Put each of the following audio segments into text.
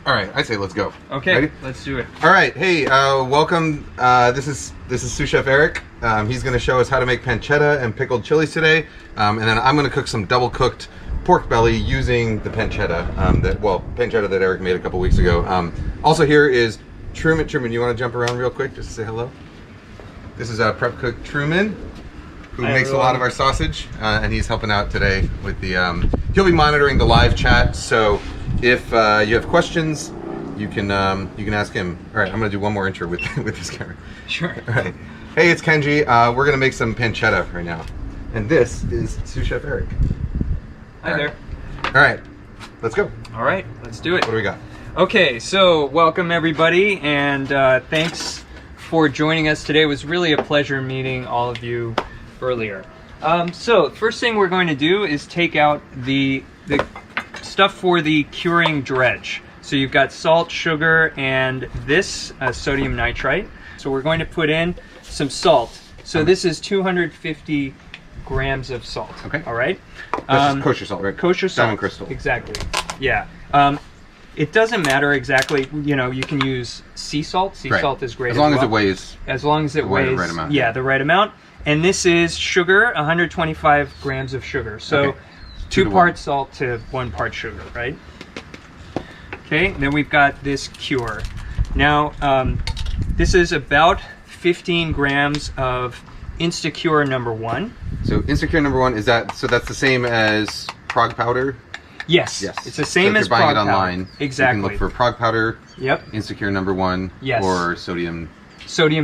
All right, I say let's go. Okay, ready? Let's do it. All right, hey, welcome. This is Sous Chef Erik. He's going to show us how to make pancetta and pickled chilies today, and then I'm going to cook some double cooked pork belly using the pancetta pancetta that Erik made a couple weeks ago. Also here is Truman. Truman, you want to jump around real quick just to say hello? This is prep cook Truman, who makes a lot of our sausage, and he's helping out today with the. He'll be monitoring the live chat, so if you have questions, you can ask him. All right, I'm gonna do one more intro with this camera. Sure. All right. Hey, it's Kenji. We're gonna make some pancetta right now, and this is Sous Chef Erik. Hi there. All right, let's go. All right, let's do it. What do we got? Okay, so welcome everybody, and thanks for joining us today. It was really a pleasure meeting all of you earlier. So first thing we're going to do is take out the stuff for the curing dredge. So you've got salt, sugar, and this sodium nitrite. So we're going to put in some salt. So this is 250 grams of salt. Okay. All right. This is kosher salt, right? Kosher salt. Diamond crystal. Exactly. Yeah. It doesn't matter exactly. You know, you can use sea salt. Sea salt is great as long as well. it weighs. As long as it weighs. The right amount. Yeah, the right amount. And this is sugar, 125 grams of sugar. So 2 parts salt to 1 part sugar, right? Okay, then we've got this cure. Now, this is about 15 grams of Instacure #1. So Instacure #1, is that, so that's the same as Prague powder? Yes. Yes. It's the same as Prague powder. If you're buying it online, exactly. you can look for Prague powder, yep. Instacure #1, yes. or sodium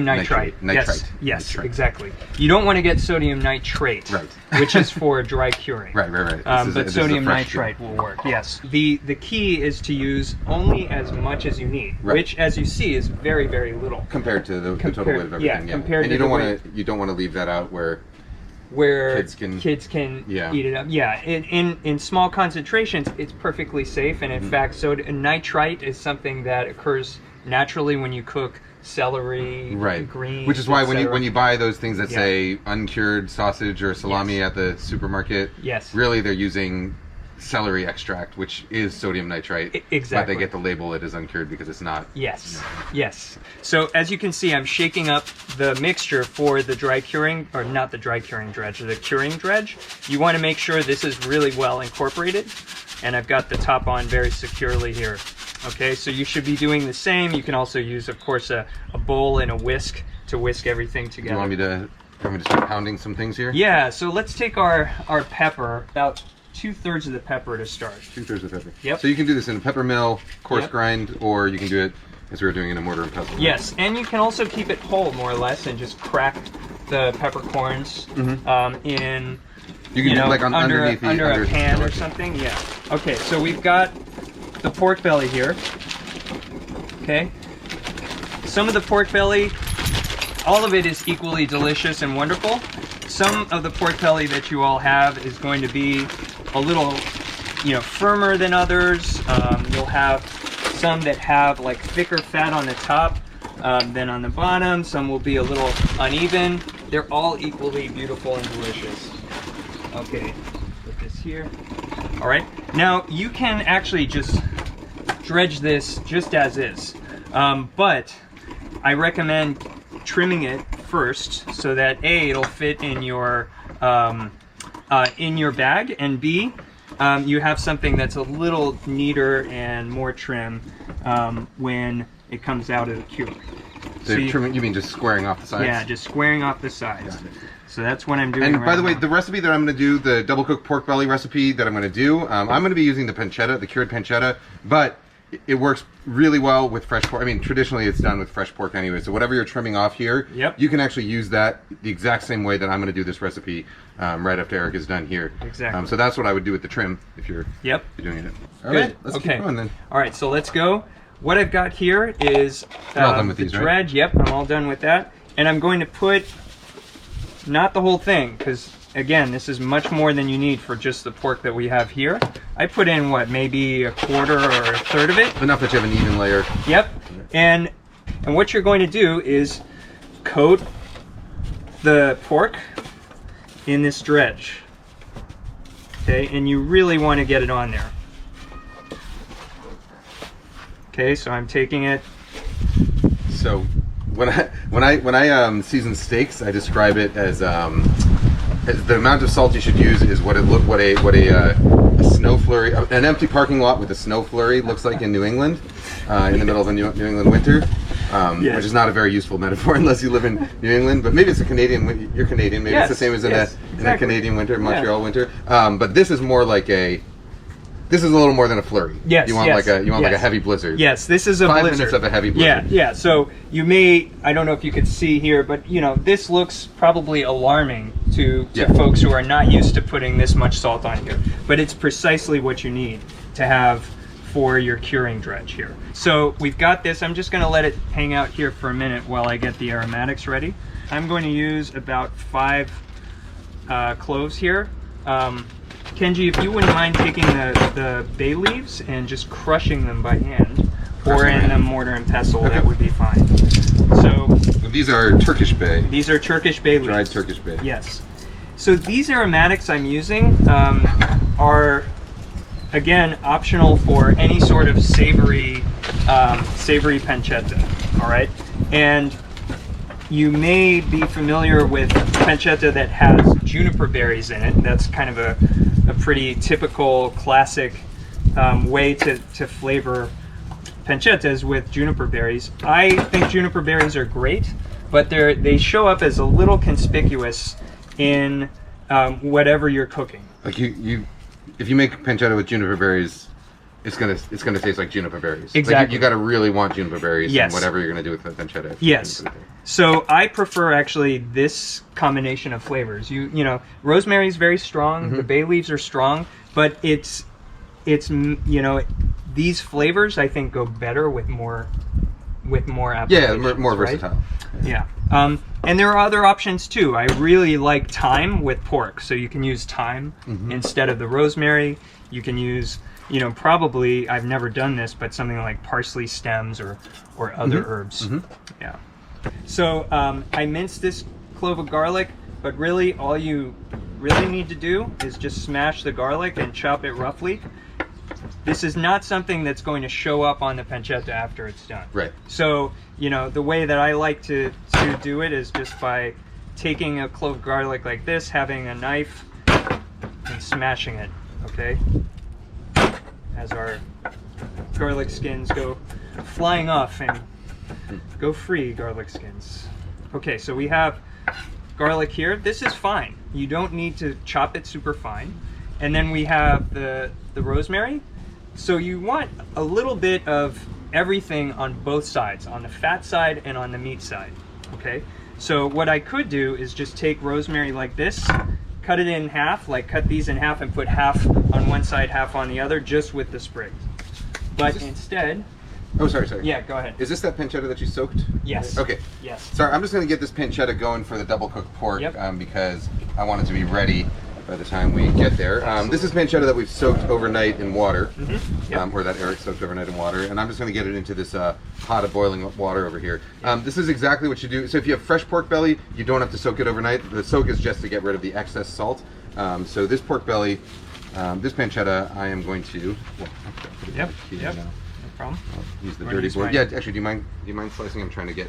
nitrite. Yes, nitrite. Exactly. You don't want to get sodium nitrate, right. which is for dry curing. Right. But sodium nitrite will work. Yes. The key is to use only as much as you need, which, as you see, is very, very little compared to the total weight of everything. Yeah. Compared and to you don't want to leave that out where kids can eat it up. Yeah. In small concentrations, it's perfectly safe, and in fact, nitrite is something that occurs naturally when you cook celery, greens, which is why when you buy those things that say uncured sausage or salami at the supermarket, really they're using celery extract, which is sodium nitrite. Exactly. But they get the label it is uncured because it's not. Yes. Yes. So as you can see, I'm shaking up the mixture for the dry curing, or not the dry curing dredge, the curing dredge. You want to make sure this is really well incorporated, and I've got the top on very securely here. Okay, so you should be doing the same. You can also use, of course, a bowl and a whisk to whisk everything together. Do you want me to start pounding some things here? Yeah, so let's take our pepper, about 2/3 of the pepper to start. 2/3 of the pepper. Yep. So you can do this in a pepper mill, coarse grind, or you can do it as we were doing in a mortar and pestle. Yes, and you can also keep it whole, more or less, and just crack the peppercorns in. You can do it like under a pan or something. Yeah. Okay, so we've got the pork belly here. Okay. Some of the pork belly, all of it is equally delicious and wonderful. Some of the pork belly that you all have is going to be a little, firmer than others. You'll have some that have like thicker fat on the top than on the bottom. Some will be a little uneven. They're all equally beautiful and delicious. Okay, put this here. All right. Now you can actually just dredge this just as is, but I recommend trimming it first so that A, it'll fit in your bag, and B, you have something that's a little neater and more trim when it comes out of the cure. So trimming, you mean just squaring off the sides? Yeah, just squaring off the sides. So that's what I'm doing. And by the way, the recipe that I'm going to do, the double cooked pork belly recipe that I'm going to do, I'm going to be using the pancetta, the cured pancetta, but it works really well with fresh pork. I mean, traditionally it's done with fresh pork anyway, so whatever you're trimming off here, you can actually use that the exact same way that I'm going to do this recipe right after Erik is done here. Exactly. So that's what I would do with the trim if you're doing it. All right, let's keep going then. All right, so let's go. What I've got here is all done with the these, dredge. Right? Yep, I'm all done with that. And I'm going to put, not the whole thing, because again, this is much more than you need for just the pork that we have here. I put in, maybe 1/4 or 1/3 of it. Enough that you have an even layer. Yep. And what you're going to do is coat the pork in this dredge. Okay, and you really want to get it on there. Okay, so I'm taking it. So when I season steaks, I describe it as the amount of salt you should use is what a snow flurry, an empty parking lot with a snow flurry looks like in New England, in the middle of a New England winter. Yes. Which is not a very useful metaphor unless you live in New England, but maybe it's a Canadian. You're Canadian. Maybe Yes, it's the same as in exactly. a Canadian winter, Montreal winter. But this is more like this is a little more than a flurry. Yes, you want like a heavy blizzard. Yes, this is a 5 blizzard. minutes of a heavy blizzard. Yeah. So you may, I don't know if you could see here, but you know, this looks probably alarming to folks who are not used to putting this much salt on here. But it's precisely what you need to have for your curing dredge here. So we've got this. I'm just going to let it hang out here for a minute while I get the aromatics ready. I'm going to use about 5 cloves here. Kenji, if you wouldn't mind taking the bay leaves and just crushing them by hand, or in a mortar and pestle, that would be fine. So these are Turkish bay. These are Turkish bay leaves. Dried Turkish bay. Yes. So these aromatics I'm using are, again, optional for any sort of savory pancetta. All right, and you may be familiar with pancetta that has juniper berries in it. That's kind of a pretty typical, classic way to flavor pancettas with juniper berries. I think juniper berries are great, but they show up as a little conspicuous in whatever you're cooking. Like if you make pancetta with juniper berries, it's gonna taste like juniper berries. Exactly. Like you gotta really want juniper berries Yes. in whatever you're gonna do with the pancetta. Yes. So I prefer actually this combination of flavors. You know, rosemary is very strong. The bay leaves are strong, but it's you know, these flavors I think go better with more applications. Yeah, more right? versatile. Yeah. And there are other options too. I really like thyme with pork, so you can use thyme instead of the rosemary. You can use, you know, probably, I've never done this, but something like parsley stems or other herbs. Yeah. So I minced this clove of garlic, but really all you really need to do is just smash the garlic and chop it roughly. This is not something that's going to show up on the pancetta after it's done. Right. So, you know, the way that I like to do it is just by taking a clove of garlic like this, having a knife, and smashing it, okay? As our garlic skins go flying off and go free, garlic skins. Okay, so we have garlic here. This is fine. You don't need to chop it super fine. And then we have the rosemary. So you want a little bit of everything on both sides, on the fat side and on the meat side, okay? So what I could do is just take rosemary like this, cut it in half, like cut these in half and put half on one side, half on the other, just with the sprigs. But instead... Oh, sorry. Yeah, go ahead. Is this that pancetta that you soaked? Yes. Okay. Yes. Sorry, I'm just going to get this pancetta going for the double cooked pork because I want it to be ready by the time we get there. This is pancetta that we've soaked overnight in water, or that Erik soaked overnight in water, and I'm just going to get it into this pot of boiling water over here. This is exactly what you do. So if you have fresh pork belly, you don't have to soak it overnight. The soak is just to get rid of the excess salt. So this pork belly, this pancetta, I am going to... Well, Yep. No problem. I'll use the dirty board. Yeah, actually, do you mind slicing? I'm trying to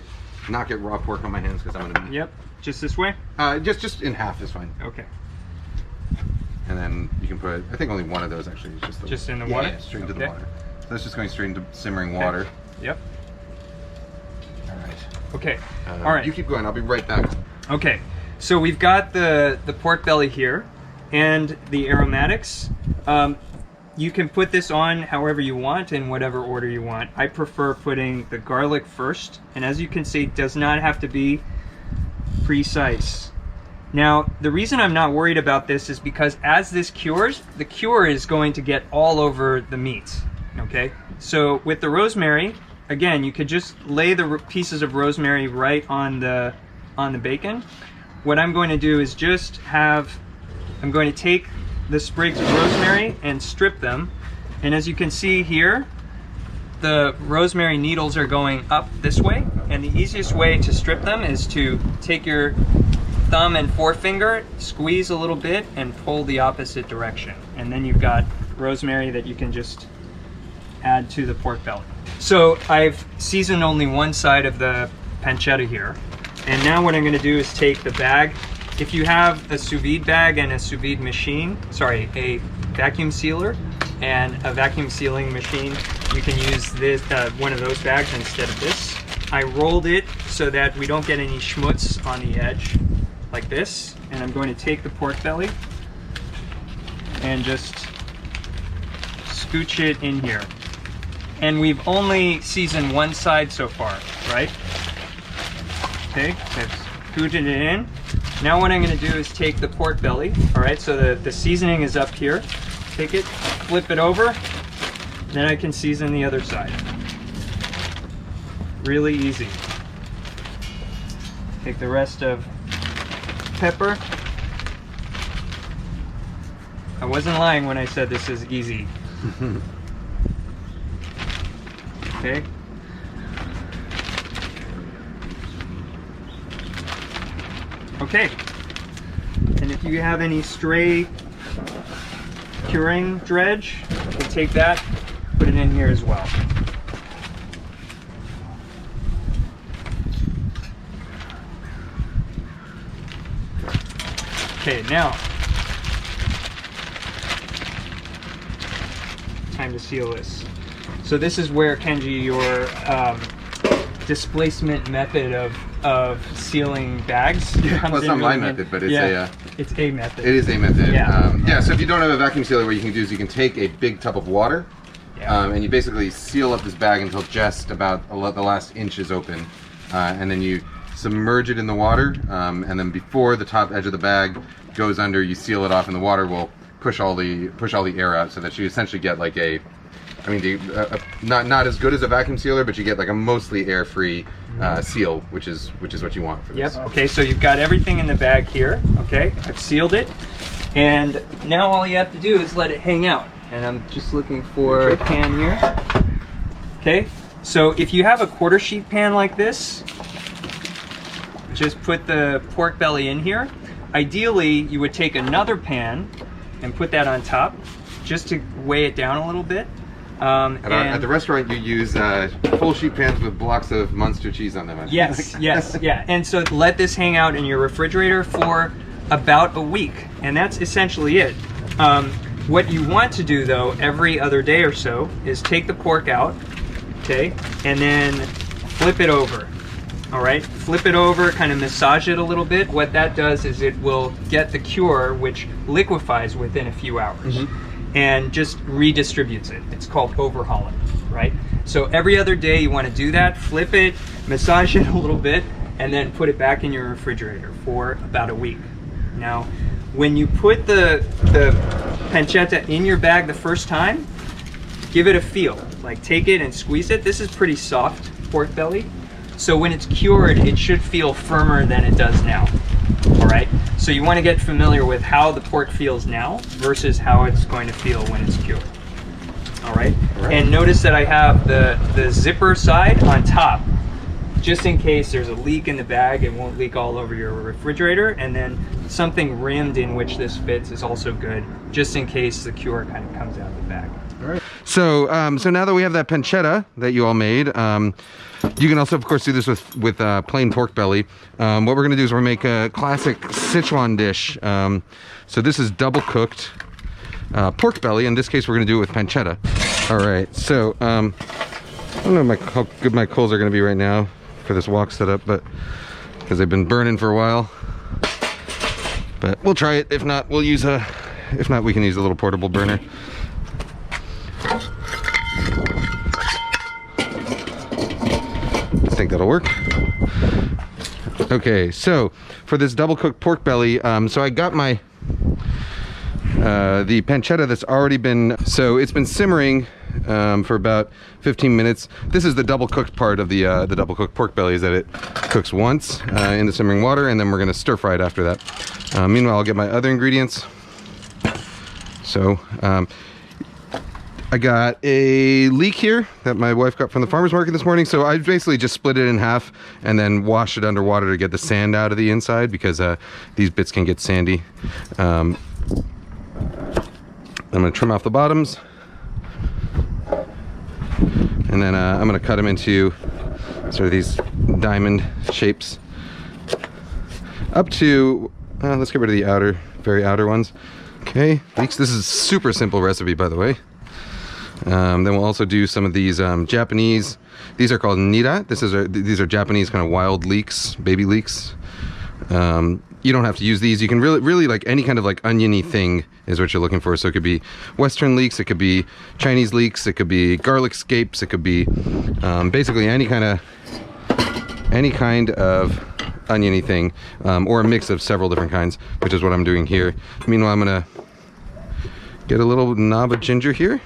not get raw pork on my hands because I'm going to... Yep. Just this way? Just in half is fine. Okay. And then you can put, I think only one of those actually is just in the water? Yeah, straight into the water. So that's just going straight into simmering water. Yep. All right. Okay. All right. You keep going. I'll be right back. Okay. So we've got the pork belly here and the aromatics. You can put this on however you want, in whatever order you want. I prefer putting the garlic first, and as you can see, it does not have to be precise. Now, the reason I'm not worried about this is because as this cures, the cure is going to get all over the meat, okay? So with the rosemary, again, you could just lay the pieces of rosemary right on the bacon. What I'm going to do is I'm going to take the sprigs of rosemary and strip them. And as you can see here, the rosemary needles are going up this way. And the easiest way to strip them is to take your thumb and forefinger, squeeze a little bit, and pull the opposite direction. And then you've got rosemary that you can just add to the pork belly. So I've seasoned only one side of the pancetta here. And now what I'm gonna do is take the bag. If you have a sous vide bag and a sous vide machine, sorry, a vacuum sealer and a vacuum sealing machine, you can use this one of those bags instead of this. I rolled it so that we don't get any schmutz on the edge, like this. And I'm going to take the pork belly and just scooch it in here. And we've only seasoned one side so far, right? Okay, so I've scooched it in. Now what I'm gonna do is take the pork belly, all right? So the seasoning is up here. Take it, flip it over, then I can season the other side. Really easy. Take the rest of pepper. I wasn't lying when I said this is easy. Okay. Okay. And if you have any stray curing dredge, you can take that, put it in here as well. Okay, now time to seal this. So this is where, Kenji, your displacement method of sealing bags comes Well, it's in. not my really method, but it's it's a method. It is a method. Yeah. So if you don't have a vacuum sealer, what you can do is you can take a big tub of water, and you basically seal up this bag until just about the last inch is open, and then you submerge it in the water, and then before the top edge of the bag goes under, you seal it off, and the water will push all the air out, so that you essentially get like a, I mean, not as good as a vacuum sealer, but you get like a mostly air-free seal, which is what you want for this. Yep. Okay, so you've got everything in the bag here. Okay, I've sealed it, and now all you have to do is let it hang out. And I'm just looking for a pan here. Okay, so if you have a quarter sheet pan like this, just put the pork belly in here. Ideally, you would take another pan and put that on top, just to weigh it down a little bit. At the restaurant, you use full sheet pans with blocks of Munster cheese on them. Yes, yeah. And so let this hang out in your refrigerator for about a week, and that's essentially it. What you want to do, though, every other day or so, is take the pork out, okay, and then flip it over. All right, flip it over, kind of massage it a little bit. What that does is it will get the cure, which liquefies within a few hours. And just redistributes it. It's called overhauling, right? So every other day you want to do that, flip it, massage it a little bit, and then put it back in your refrigerator for about a week. Now, when you put the pancetta in your bag the first time, give it a feel. Like, take it and squeeze it. This is pretty soft pork belly. So when it's cured, it should feel firmer than it does now. All right, so you want to get familiar with how the pork feels now versus how it's going to feel when it's cured. All right, and notice that I have the zipper side on top, just in case there's a leak in the bag. It won't leak all over your refrigerator. And then something rimmed in which this fits is also good, just in case the cure kind of comes out of the bag. All right. So now that we have that pancetta that you all made, you can also, of course, do this with plain pork belly. What we're going to do is we're going to make a classic Sichuan dish. So this is double cooked pork belly. In this case, we're going to do it with pancetta. All right. So I don't know how good my coals are going to be right now for this wok setup, but because they've been burning for a while. But we'll try it. If not, we'll use if not, we can use a little portable burner. I think that'll work. Okay, so for this double cooked pork belly, so I got my the pancetta that's already been, so it's been simmering for about 15 minutes. This is the double cooked part of the double cooked pork belly, is that it cooks once in the simmering water, and then we're going to stir fry it after that. Meanwhile, I'll get my other ingredients. So I got a leek here that my wife got from the farmer's market this morning. So I basically just split it in half and then washed it underwater to get the sand out of the inside, because these bits can get sandy. I'm going to trim off the bottoms. And then I'm gonna cut them into sort of these diamond shapes up to, let's get rid of the outer, very outer ones. Okay, this is a super simple recipe, by the way. Then we'll also do some of these Japanese, these are called nira. These are Japanese kind of wild leeks, baby leeks. You don't have to use these. You can really like any kind of like oniony thing is what you're looking for. So it could be Western leeks, it could be Chinese leeks, it could be garlic scapes, it could be basically any kind of oniony thing, or a mix of several different kinds, which is what I'm doing here. Meanwhile, I'm gonna get a little knob of ginger here.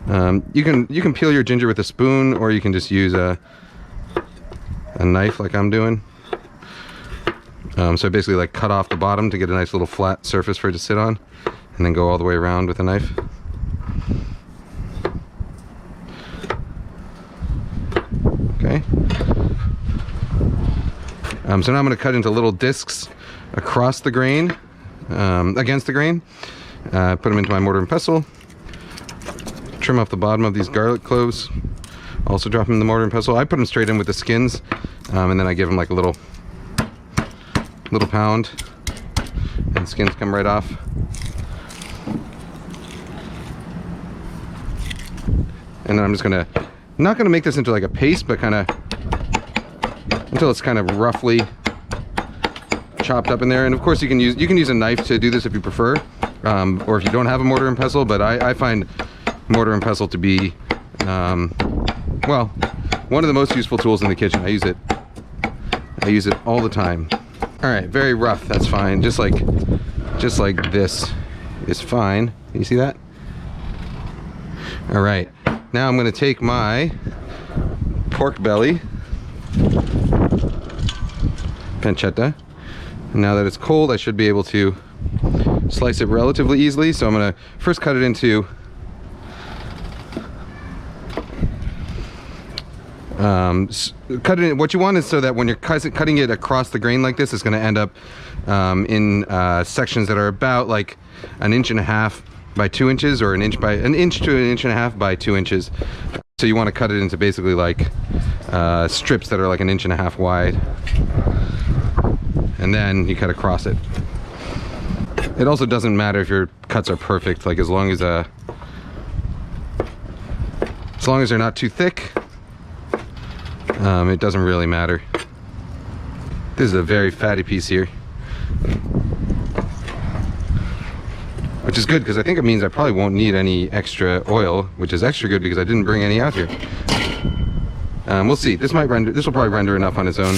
You can peel your ginger with a spoon, or you can just use a knife like I'm doing. So I basically like cut off the bottom to get a nice little flat surface for it to sit on, and then go all the way around with a knife. Okay. So now I'm going to cut into little discs across the grain, against the grain. Put them into my mortar and pestle. Trim off the bottom of these garlic cloves. Also drop them in the mortar and pestle. I put them straight in with the skins, and then I give them like a little pound, and skins come right off. And then I'm just not gonna make this into like a paste, but kind of until it's kind of roughly chopped up in there. And of course you can use a knife to do this if you prefer, or if you don't have a mortar and pestle. But I find mortar and pestle to be well, one of the most useful tools in the kitchen. I use it all the time. All right, very rough, that's fine. Just like this is fine. Can you see that? All right, now I'm gonna take my pork belly, pancetta. And now that it's cold, I should be able to slice it relatively easily. So I'm gonna first cut it into what you want is so that when you're cutting it across the grain like this, it's going to end up in sections that are about like 1.5 inches by 2 inches, or an inch to 1.5 inches by 2 inches. So you want to cut it into basically like strips that are like 1.5 inches wide, and then you cut across it. It also doesn't matter if your cuts are perfect, like as long as they're not too thick. It doesn't really matter. This is a very fatty piece here, which is good because I think it means I probably won't need any extra oil, which is extra good because I didn't bring any out here. We'll see. This will probably render enough on its own.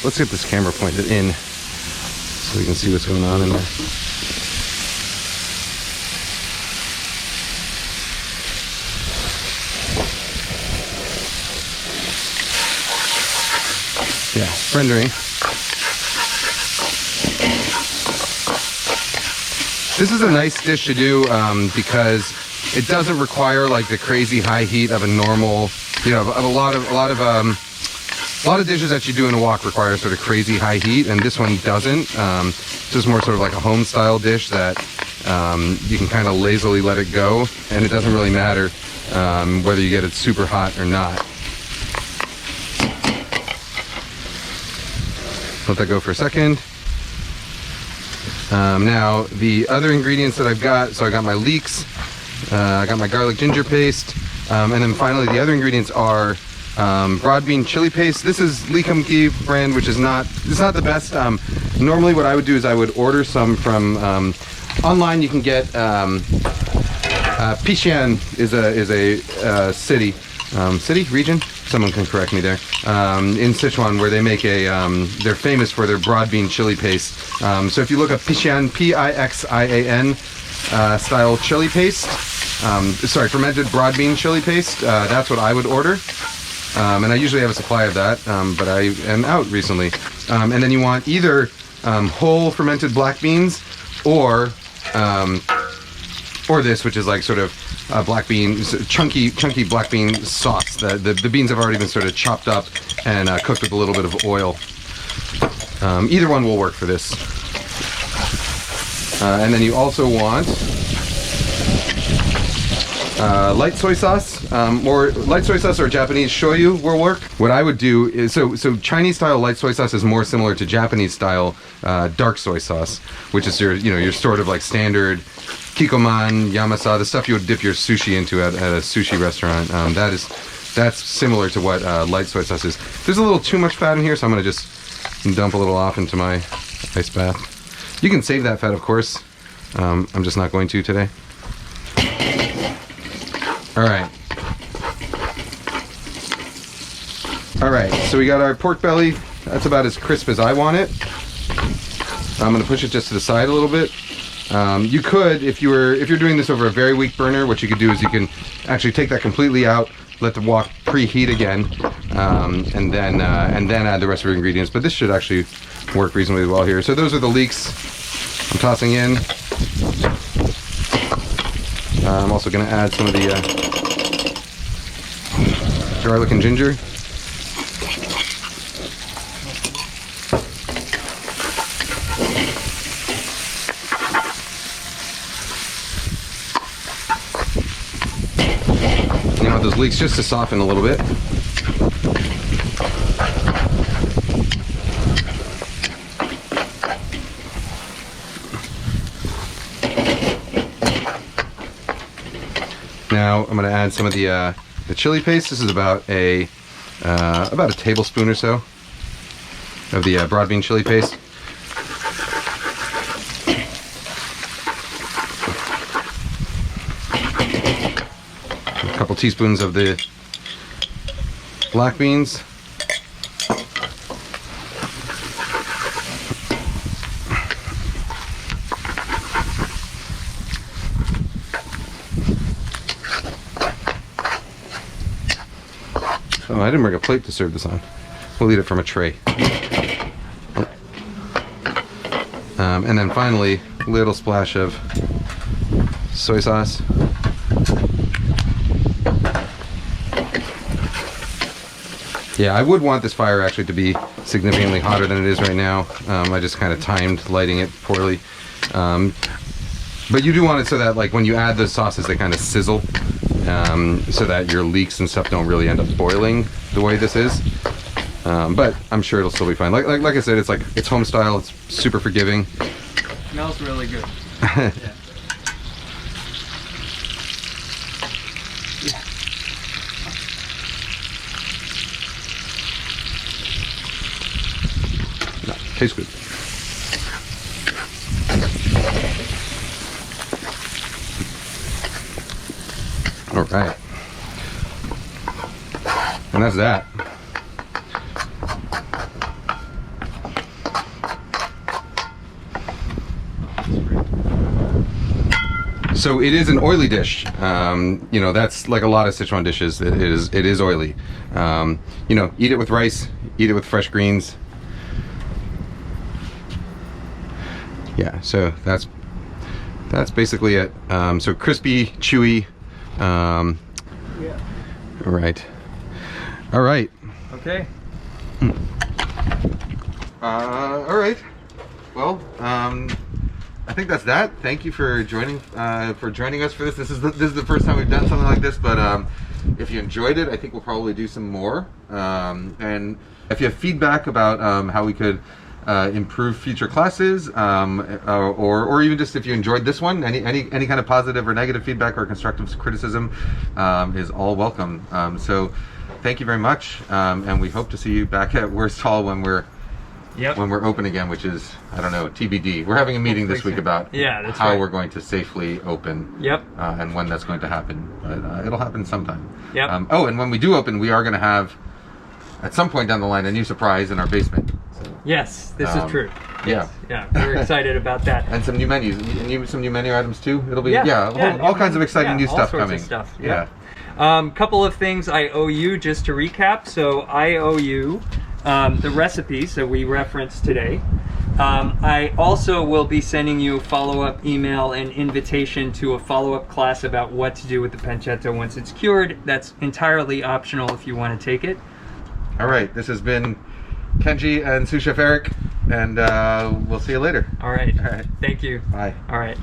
Let's get this camera pointed in so we can see what's going on in there. Yeah, rendering. This is a nice dish to do because it doesn't require like the crazy high heat of a normal, of a lot of dishes that you do in a wok require sort of crazy high heat, and this one doesn't. It's just more sort of like a home style dish that you can kind of lazily let it go, and it doesn't really matter whether you get it super hot or not. Let that go for a second. Now the other ingredients that I've got, so I got my leeks, I got my garlic ginger paste, and then finally the other ingredients are broad bean chili paste. This is Lee Kum Kee brand, which is not the best. Normally what I would do is I would order some from online. You can get Pixian is a city region. Someone can correct me there. In Sichuan, where they make they're famous for their broad bean chili paste. So if you look up Pixian, Pixian style chili paste, fermented broad bean chili paste, that's what I would order. And I usually have a supply of that, but I am out recently. And then you want either whole fermented black beans or or this, which is like sort of black bean, chunky black bean sauce. The beans have already been sort of chopped up and cooked with a little bit of oil. Either one will work for this. And then you also want light soy sauce, or light soy sauce or Japanese shoyu will work. What I would do is, so Chinese style light soy sauce is more similar to Japanese style dark soy sauce, which is your sort of like standard kikkoman, yamasa, the stuff you would dip your sushi into at a sushi restaurant. That's similar to what light soy sauce is. There's a little too much fat in here, so I'm gonna just dump a little off into my ice bath. You can save that fat, of course. I'm just not going to today. All right, so we got our pork belly. That's about as crisp as I want it. I'm gonna push it just to the side a little bit. You could, if you're doing this over a very weak burner, what you could do is you can actually take that completely out, let the wok preheat again, and then add the rest of your ingredients. But this should actually work reasonably well here. So those are the leeks I'm tossing in. I'm also going to add some of the garlic and ginger. You want those leeks just to soften a little bit. Now I'm going to add some of the chili paste. This is about a tablespoon or so of the broad bean chili paste. A couple teaspoons of the black beans. Oh, I didn't bring a plate to serve this on. We'll eat it from a tray. And then finally, a little splash of soy sauce. Yeah, I would want this fire actually to be significantly hotter than it is right now. I just kind of timed lighting it poorly. But you do want it so that like when you add the sauces, they kind of sizzle. So that your leeks and stuff don't really end up boiling the way this is. But I'm sure it'll still be fine. Like I said, it's home style. It's super forgiving. Smells really good. Yeah. No, tastes good. All right, and that's that. So it is an oily dish. You know, that's like a lot of Sichuan dishes. It is oily. You know, eat it with rice, eat it with fresh greens. Yeah, so that's basically it. So crispy, chewy. Yeah. All right. Okay. All right. Well, I think that's that. Thank you for joining us for this. This is the first time we've done something like this, but if you enjoyed it, I think we'll probably do some more. And if you have feedback about how we could improve future classes, or even just if you enjoyed this one, any kind of positive or negative feedback or constructive criticism is all welcome. So thank you very much, and we hope to see you back at Worst Hall when we're open again, which is, I don't know, TBD. We're having a meeting this week about how we're going to safely open. Yep. And when that's going to happen, but it'll happen sometime. Yep. Oh, and when we do open, we are going to have, at some point down the line, a new surprise in our basement. So, yes, this is true. Yeah. Yeah, we're excited about that. And some new menus, some new menu items too. It'll be all kinds of exciting new stuff coming. Of stuff. Yeah. Couple of things I owe you just to recap. So I owe you the recipes that we referenced today. I also will be sending you a follow-up email and invitation to a follow-up class about what to do with the pancetta once it's cured. That's entirely optional if you want to take it. All right, this has been Kenji and Sous Chef Erik, and we'll see you later. All right. All right. Thank you. Bye. All right.